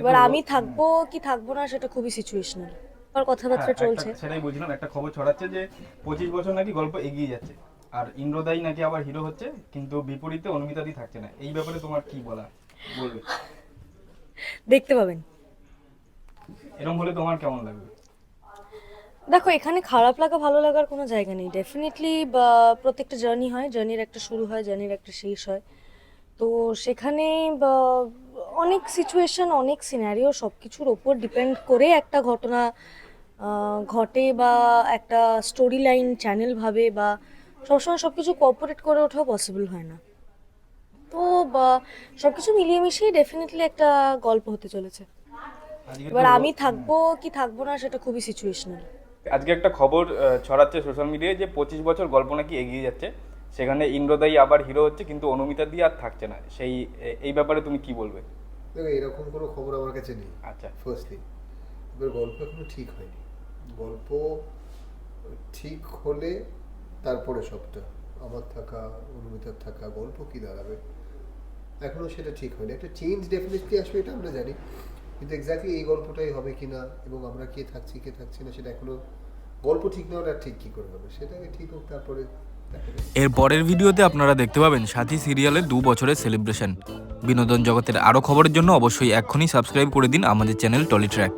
এবার আমি থাকবো কি থাকবো না সেটা খুবই সিচুয়েশনাল, আর কথাবার্তা চলছে। সেটাই বলছিলাম, একটা খবর ছড়াচ্ছে যে 25 বছর নাকি গল্প এগিয়ে যাচ্ছে, আর ইন্দ্রদাই নাকি আবার হিরো হচ্ছে, কিন্তু বিপরীতে অনুমিতাদি থাকছে না। এই ব্যাপারে তোমার কি বলবে? দেখতে পাবেন। এরকম হলে তোমার কেমন লাগবে? দেখো, এখানে খারাপ লাগা ভালো লাগার কোনো জায়গা নেই। ডেফিনেটলি প্রত্যেকটা জার্নি হয়, জার্নির একটা শুরু হয়, জার্নির একটা শেষ হয়। তো সেখানে বা, অনেক সিচুয়েশন, অনেক সিনারিও, সব কিছুর ওপর ডিপেন্ড করে একটা ঘটনা ঘটে, বা একটা স্টোরি লাইন চ্যানেল ভাবে, বা সবসময় সব কিছু কোঅপারেট করে ওঠাও পসিবল হয় না। তো সব কিছু মিলিয়ে মিশিয়ে ডেফিনেটলি একটা গল্প হতে চলেছে। আজকে এবার তো আমি থাকবো কি থাকবো না সেটা খুবই সিচুয়েশনাল। আজকে একটা খবর ছড়াচ্ছে সোশ্যাল মিডিয়ায় যে 25 বছর গল্প নাকি এগিয়ে যাচ্ছে, সেখানে ইন্দ্রদাই আবার হিরো হচ্ছে, কিন্তু অনুমিতা দিয়ে আর থাকছে না। এই ব্যাপারে তুমি কি বলবে? দেখো, এরকম কোনো খবর আমার কাছে নেই। আচ্ছা। ফার্স্টলি, এবার গল্প এখনো ঠিক হয়নি। গল্প ঠিক হলে তারপরে সবটা, আমার থাকা, অনুমিতার থাকা, গল্প কি দাঁড়াবে এখনো সেটা ঠিক হয়নি। একটা চেঞ্জ ডেফিনেটলি আসবে, এটা আমরা জানি, কিন্তু এক্স্যাক্টলি এই গল্পটাই হবে কিনা এবং আমরা কে থাকছি কে থাকছি না সেটা এখনো গল্প ঠিক না হলে আর ঠিক কী করে হবে, সেটাকে ঠিক হোক তারপরে দেখা যাবে। এর পরের ভিডিওতে আপনারা দেখতে পাবেন সাথী সিরিয়ালের 2 বছরের সেলিব্রেশন। বিনোদন জগতের আরও খবরের জন্য অবশ্যই এক্ষুনি সাবস্ক্রাইব করে দিন আমাদের চ্যানেল টলি ট্র্যাক।